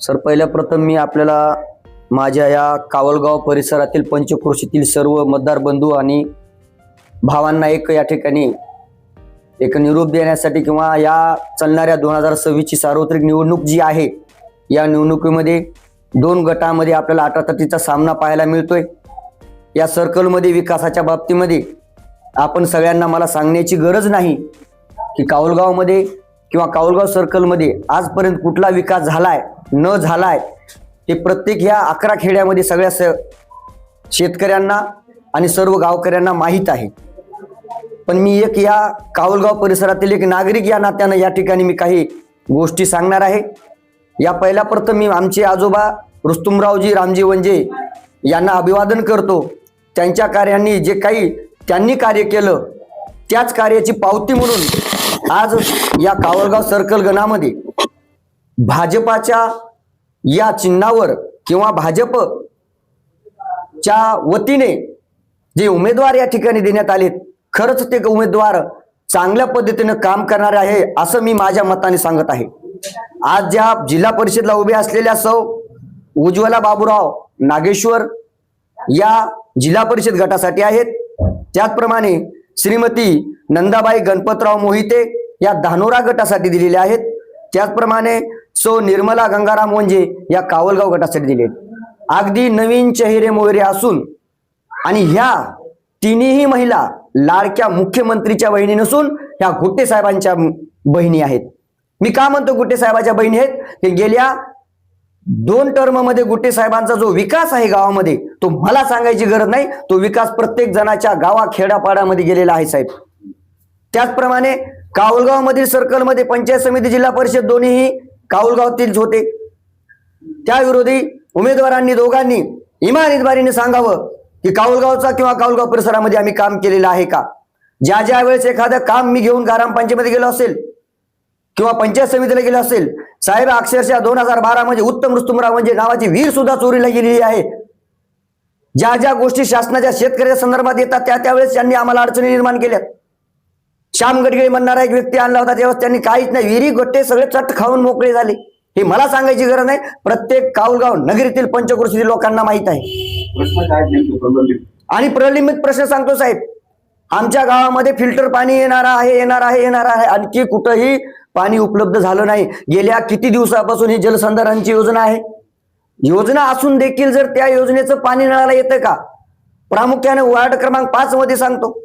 Sir, पहिल्या प्रथम मी आपल्याला माझ्या या कावलगाव परिसरातील पंचक्रोशीतील सर्व मतदार बंधू आणि भावांना या ठिकाणी एक निरोप देण्यासाठी किंवा या चालणाऱ्या 2026 ची सार्वत्रिक निवडणूक जी आहे, या निवडणुकीमध्ये 2 गटामध्ये आपल्याला आटातटीचा सामना पाहायला मिळतोय। या सर्कलमध्ये विकासाच्या बाबतीमध्ये आपण सगळ्यांना मला सांगण्याची गरज नाही की कावलगावमध्ये किंवा कावलगाव सर्कलमध्ये आजपर्यंत कुठला विकास झालाय न झालाय हे प्रत्येक ह्या 11 खेड्यामध्ये सगळ्या शेतकऱ्यांना आणि सर्व गावकऱ्यांना माहीत आहे। पण मी एक या कावलगाव परिसरातील एक नागरिक या नात्याने या ठिकाणी मी काही गोष्टी सांगणार आहे। या पहिल्या प्रथम मी आमचे आजोबा रुस्तुमरावजी रामजी वंजे यांना अभिवादन करतो। त्यांच्या कार्यांनी जे काही त्यांनी कार्य केलं त्याच कार्याची पावती म्हणून आज या कावलगाव सर्कल गणामध्ये भाजपाच्या या चिन्हावर किंवा भाजपच्या वतीने जे उमेदवार या ठिकाणी देण्यात आलेत, खरंच ते उमेदवार चांगल्या पद्धतीने काम करणारे आहे असं मी माझ्या मताने सांगत आहे। आज ज्या जिल्हा परिषदला उभे असलेल्या सौ उज्ज्वला बाबूराव नागेश्वर या जिल्हा परिषद गटासाठी आहेत, त्याचप्रमाणे श्रीमती नंदाबाई गणपतराव मोहिते या धानोरा गटासाठी दिलेले आहेत, त्याचप्रमाणे सौ निर्मला गंगाराम वंजे या कावलगाव गटासाठी दिले आहेत। अगदी नवीन चेहरे मोहरे असून आणि ह्या तिन्ही महिला लाडक्या मुख्यमंत्रीच्या बहिणी नसून ह्या गुट्टे साहेबांच्या बहिणी आहेत। मी का म्हणतो गुट्टे साहेबांच्या बहिणी आहेत? हे गेल्या 2 टर्म मध्ये गुट्टे साहेबांचा जो विकास आहे गावामध्ये तो मला सांगायची गरज नाही, तो विकास प्रत्येक जणाच्या गावा खेड्यापाड्यामध्ये गेलेला आहे साहेब। त्याचप्रमाणे कावलगाव मधील सर्कल मध्ये पंचायत समिती जिल्हा परिषद दोन्ही कावलगावतीलच होते। त्या विरोधी उमेदवारांनी दोघांनी इमानदारीने सांगावं की कावलगावचा किंवा कावलगाव परिसरामध्ये आम्ही काम केलेलं आहे का। ज्या वेळेस एखादं काम मी घेऊन ग्रामपंचायतीमध्ये गेलो असेल किंवा पंचायत समितीला गेलो असेल, साहेब अक्षरशः 2012 मध्ये उत्तम रुस्तुमराव म्हणजे नावाची वीर सुद्धा चोरीला गेलेली आहे। ज्या गोष्टी शासनाच्या शेतकऱ्याच्या संदर्भात येतात त्यावेळेस त्यांनी आम्हाला अडचणी निर्माण केल्यात। श्याम गडगळे म्हणणारा एक व्यक्ती आणला होता, त्यावेळेस त्यांनी काहीच नाही, विहिरी गट्टे सगळे चट खाऊन मोकळे झाले। हे मला सांगायची गरज नाही, प्रत्येक कावलगाव नगरीतील पंचक्रोशीतील लोकांना माहित आहे। आणि प्रलंबित प्रश्न सांगतो साहेब, आमच्या गावामध्ये फिल्टर पाणी येणार आहे, आणखी कुठेही पाणी उपलब्ध झालं नाही। गेल्या किती दिवसापासून ही जलसंधारणची योजना आहे, योजना असून देखील जर त्या योजनेचं पाणी नळाला येतं का? प्रामुख्याने वार्ड क्रमांक 5 मध्ये सांगतो,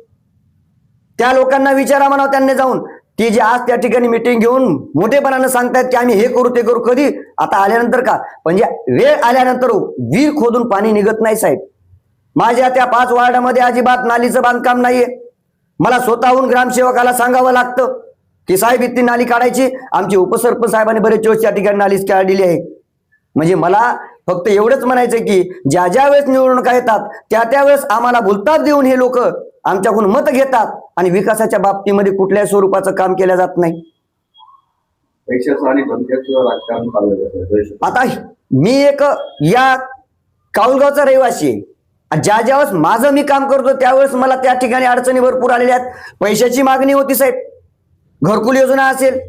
त्या लोकांना विचारा म्हणावं त्यांनी जाऊन, की जे आज त्या ठिकाणी मीटिंग घेऊन मोठेपणाने सांगतायत की आम्ही हे करू ते करू, कधी आता आल्यानंतर का? म्हणजे वेळ आल्यानंतर विहीर खोदून पाणी निघत नाही साहेब। माझ्या त्या 5 वार्डामध्ये अजिबात नालीचं बांधकाम नाहीये। मला स्वतःहून ग्रामसेवकाला सांगावं लागतं की साहेब इतकी नाली काढायची। आमचे उपसरपंच साहेबांनी बरेच दिवस त्या ठिकाणी नालीच काढलेली आहे। म्हणजे मला फक्त एवढंच म्हणायचं की ज्या वेळेस निवडणुका येतात त्या वेळेस आम्हाला भुलताप देऊन हे लोक आमच्याकडून मत घेतात आणि विकासाच्या बाबतीमध्ये कुठल्याही स्वरूपाचं काम केलं जात नाही। आता मी एक या कावलगावचा रहिवासी आहे, ज्यावेळेस माझं मी काम करतो त्यावेळेस मला त्या ठिकाणी अडचणी भरपूर आलेल्या आहेत। पैशाची मागणी होती साहेब, घरकुल योजना असेल,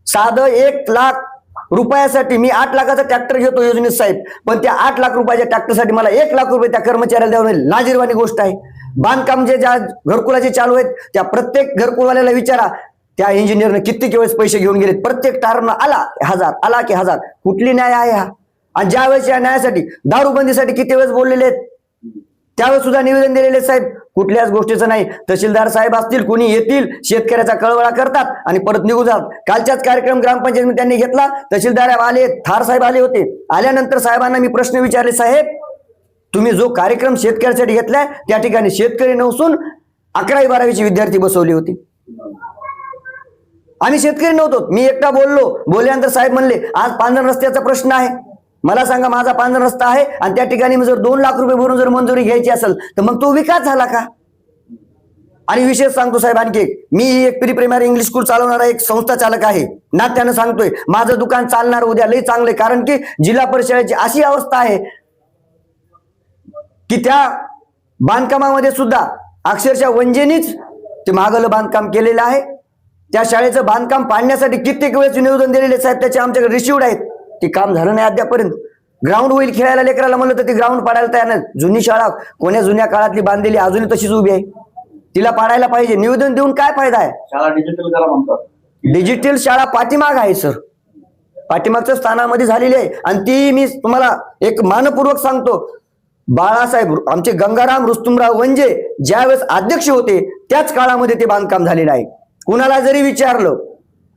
साधं 1 लाख रुपयासाठी मी 8 लाखाचा ट्रॅक्टर घेतो योजनेत साहेब, पण त्या 8 लाख रुपयाच्या ट्रॅक्टरसाठी मला 1 लाख रुपये त्या कर्मचाऱ्याला द्यावं लाजिरवाणी गोष्ट आहे। बांधकाम जे ज्या घरकुलाचे चालू आहेत त्या प्रत्येक घरकुलवाल्याला विचारा, त्या इंजिनियरने किती वेळेस पैसे घेऊन गेलेत, प्रत्येक टारनं आला 1000 आला की 1000, कुठली न्याय आहे हा? आणि ज्या वेळेस या न्यायासाठी दारूबंदीसाठी किती वेळेस बोललेले आहेत, त्यावेळेस सुद्धा निवेदन दिलेले साहेब, कुठल्याच गोष्टीचं नाही। तहसीलदार साहेब असतील कोणी येतील, शेतकऱ्याचा कळवळा करतात आणि परत निघून जातात। कालच्याच कार्यक्रम ग्रामपंचायतीमध्ये त्यांनी घेतला, तहसीलदार आले, थार साहेब आले होते। आल्यानंतर साहेबांना मी प्रश्न विचारले, साहेब तुम्ही जो कार्यक्रम शेतकऱ्यासाठी घेतलाय त्या ठिकाणी शेतकरी नसून 11वी 12वीचे विद्यार्थी बसवले होते, आम्ही शेतकरी नव्हतो। मी एकटा बोलल्यानंतर साहेब म्हणले आज पांढर रस्त्याचा प्रश्न आहे, मला सांगा माझा पांढरा रस्ता आहे आणि त्या ठिकाणी जर 2 लाख रुपये भरून जर मंजुरी घ्यायची असेल तर मग तो विकास झाला का? आणि विशेष सांगतो साहेब आणखी, मी एक प्री प्रायमरी इंग्लिश स्कूल चालवणारा एक संस्था चालक आहे, नात्यानं सांगतोय माझं दुकान चालणार उद्या लई चांगले, कारण की जिल्हा परिषदेची अशी अवस्था आहे की त्या बांधकामामध्ये सुद्धा अक्षरशः वंजेनीच ते मागलं बांधकाम केलेलं आहे। त्या शाळेचं बांधकाम पाडण्यासाठी कित्येक वेळेस निवेदन दिलेले साहेब, त्याचे आमच्याकडे रिसिव्ड आहेत। ते काम झालं नाही अद्यापर्यंत. ग्राउंड होईल खेळायला लेकराला म्हणलं तर ते ग्राउंड पाडायला तयार नाही. जुनी शाळा कोण्या जुन्या काळातली बांधलेली अजूनही तशीच उभी आहे, तिला पाडायला पाहिजे. निवेदन देऊन काय फायदा आहे? शाळा डिजिटल करा म्हणतात. डिजिटल शाळा पाठीमाग आहे सर, पाठीमागच्या स्थानामध्ये झालेली आहे. आणि ती मी तुम्हाला एक मानपूर्वक सांगतो, बाळासाहेब आमचे गंगाराम रुस्तुमराव वंजे ज्यावेळेस अध्यक्ष होते त्याच काळामध्ये ते बांधकाम झालेलं आहे. कुणाला जरी विचारलं,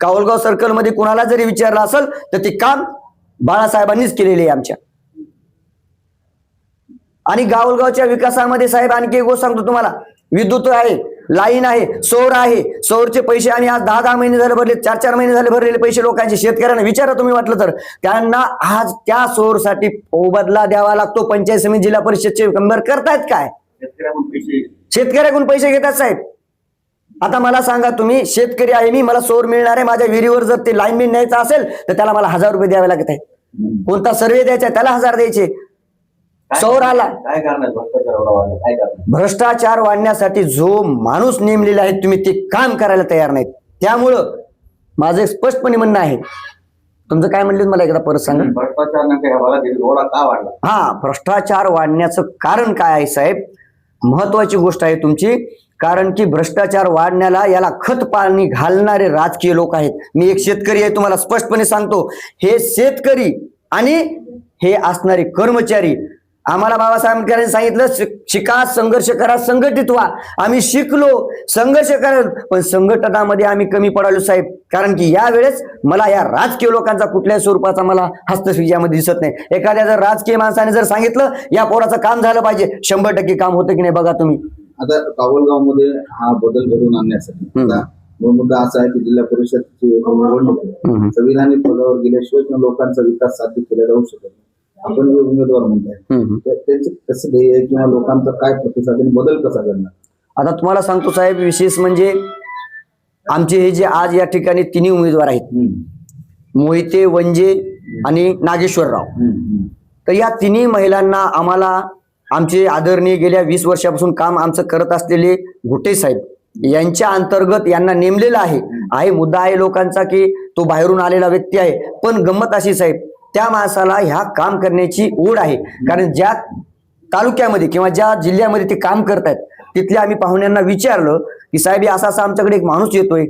कावलगाव सर्कल मध्ये कुणाला जरी विचारलं असेल तर ते काम बाळासाहेबांनीच केलेले आहे आमच्या. आणि गावलगावच्या विकासामध्ये साहेब आणखी एक गोष्ट सांगतो तुम्हाला, विद्युत आहे, लाईन आहे, सौर आहे. सौरचे पैसे आम्ही आज 10-10 महिने झाले भरले, 4-4 महिने झाले भरलेले पैसे लोकांचे. शेतकऱ्यांना विचारा तुम्ही वाटलं तर, त्यांना आज त्या सौरसाठी मोबदला द्यावा लागतो. पंचायत समिती जिल्हा परिषदचे मेंबर करतायत काय? शेतकऱ्याकडून पैसे घेतात साहेब. आता मला सांगा, तुम्ही शेतकरी आहे मी, मला सौर मिळणार आहे, माझ्या विहिरीवर जर ते लाईन बिन न्यायचं असेल तर त्याला मला 1000 रुपये द्यावे लागत आहे. कोणता सर्वे द्यायचा आहे त्याला 1000 द्यायचे. सौर आला, काय करणार? भ्रष्टाचार वाढण्यासाठी जो माणूस नेमलेला आहे तुम्ही ते काम करायला तयार नाहीत. त्यामुळं माझं स्पष्टपणे म्हणणं आहे. तुमचं काय म्हणलं मला एकदा परत सांगा. भ्रष्टाचार का वाढला? हा, भ्रष्टाचार वाढण्याचं कारण काय आहे साहेब? महत्वाची गोष्ट आहे तुमची. कारण की भ्रष्टाचार वाढण्याला याला खत पाणी घालणारे राजकीय लोक आहेत. मी एक शेतकरी आहे, तुम्हाला स्पष्टपणे सांगतो, हे शेतकरी आणि हे असणारे कर्मचारी. आम्हाला बाबासाहेब आंबेडकरांनी सांगितलं, शिका, संघर्ष करा, संघटित व्हा. आम्ही शिकलो, संघर्ष करत, पण संघटनामध्ये आम्ही कमी पडालो साहेब. कारण की यावेळेस मला या राजकीय लोकांचा कुठल्याही स्वरूपाचा मला हस्तक्षेप यामध्ये दिसत नाही. एखाद्या जर राजकीय माणसाने जर सांगितलं या पोराचं काम झालं पाहिजे, 100% काम होतं की नाही बघा तुम्ही. आता कावलगाव मध्ये हा बदल घडवून आणण्यासाठी मुद्दा असा आहे की जिल्हा परिषदची निवडणूक संविधानिक पदावर गेल्याशिवाय लोकांचा विकास साध्य केला जाऊ शकत नाही. आपण जे उमेदवार म्हणताय त्याचे कसं ध्येय आहे किंवा लोकांचा काय प्रतिसाद, बदल कसा करणार? आता तुम्हाला सांगतो साहेब, विशेष म्हणजे आमचे हे जे आज या ठिकाणी तिन्ही उमेदवार आहेत, मोहिते, वंजे आणि नागेश्वरराव, तर या तिन्ही महिलांना आम्हाला आमचे आदरणीय गेल्या 20 वर्षापासून काम आमचं करत असलेले घुटे साहेब यांच्या अंतर्गत यांना नेमलेलं आहे. मुद्दा आहे लोकांचा की तो बाहेरून आलेला व्यक्ती आहे, पण गंमत अशी साहेब, त्या माणसाला ह्या काम करण्याची ओढ आहे. कारण ज्या तालुक्यामध्ये किंवा ज्या जिल्ह्यामध्ये ते काम करतायत तिथल्या आम्ही पाहुण्यांना विचारलं की साहेब असा असा आमच्याकडे एक माणूस येतोय,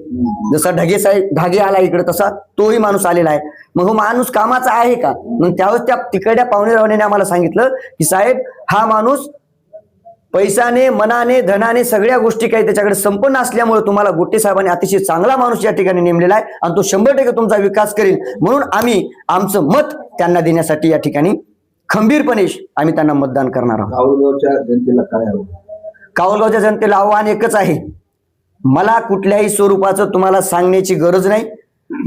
जसा ढगे आला इकडे तसा तोही माणूस आलेला आहे. मग हो माणूस कामाचा आहे का? मग त्यावेळेस त्या तिकडच्या पाहुणे रावण्याने आम्हाला सांगितलं की साहेब हा माणूस पैशाने, मनाने, धनाने सगळ्या गोष्टी काही त्याच्याकडे संपन्न असल्यामुळे तुम्हाला गोटे साहेबांनी अतिशय चांगला माणूस या ठिकाणी नेमलेला आहे आणि तो 100% तुमचा विकास करेल. म्हणून आम्ही आमचं मत त्यांना देण्यासाठी या ठिकाणी खंबीरपणे आम्ही त्यांना मतदान करणार आहोत. कावलगावच्या जनतेला काय हवं? कावलगावच्या जनतेला आव्हान एकच आहे, मला कुठल्याही स्वरूपाचं तुम्हाला सांगण्याची गरज नाही.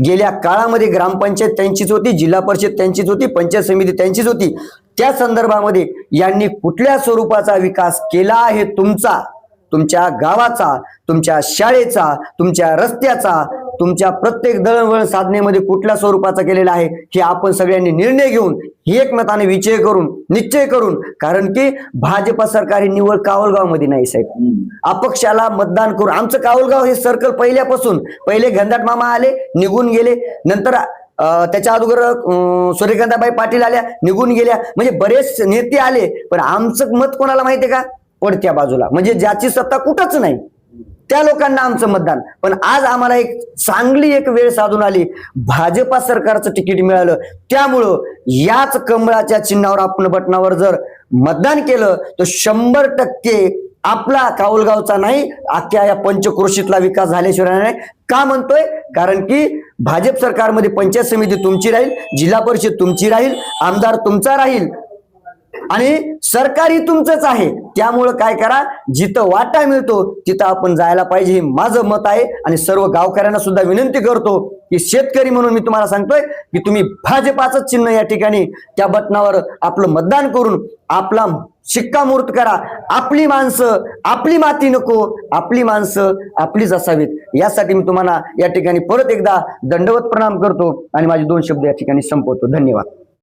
गेल्या काळामध्ये ग्रामपंचायत त्यांचीच होती, जिल्हा परिषद त्यांचीच होती, पंचायत समिती त्यांचीच होती. त्या संदर्भामध्ये यांनी कुठल्या स्वरूपाचा विकास केला आहे तुमचा, तुमच्या गावाचा, तुमच्या शाळेचा, तुमच्या रस्त्याचा, तुमच्या प्रत्येक दळणवळण साधनेमध्ये कुठल्या स्वरूपाचा केलेला आहे हे आपण सगळ्यांनी निर्णय घेऊन एकमताने निश्चय करून, कारण की भाजपा सरकार ही निवड कावलगाव मध्ये नाही साहेब. अपक्षाला मतदान करून आमचं कावलगाव हे सर्कल पहिल्यापासून, पहिले घनदाट मामा आले निघून गेले, नंतर त्याच्या अगोदर सूर्यकांताबाई पाटील आल्या निघून गेल्या, म्हणजे बरेच नेते आले, पण आमचं मत कोणाला माहितीये का? पडत्या बाजूला, म्हणजे ज्याची सत्ता कुठंच नाही त्या लोकांना आमचं मतदान. पण आज आम्हाला एक चांगली एक वेळ साधून आली, भाजपा सरकारचं तिकीट मिळालं, त्यामुळं याच कमळाच्या चिन्हावर आपण बटनावर जर मतदान केलं तर 100% आपला कावलगावचा नाही अख्ख्या या पंचक्रोशीतला विकास झाल्याशिवाय नाही. का म्हणतोय? कारण की भाजप सरकारमध्ये पंचायत समिती तुमची राहील, जिल्हा परिषद तुमची राहील, आमदार तुमचा राहील आणि सरकारही तुमचंच आहे. त्यामुळं काय करा, जिथं वाटा मिळतो तिथं आपण जायला पाहिजे, हे माझं मत आहे. आणि सर्व गावकऱ्यांना सुद्धा विनंती करतो की शेतकरी म्हणून मी तुम्हाला सांगतोय की तुम्ही भाजपाचं चिन्ह या ठिकाणी त्या बटनावर आपलं मतदान करून आपला शिक्कामोर्तब करा. आपली माणसं, आपली माती नको, आपली माणसं आपलीच असावीत. यासाठी मी तुम्हाला या ठिकाणी परत एकदा दंडवत प्रणाम करतो आणि माझे 2 शब्द या ठिकाणी संपवतो. धन्यवाद.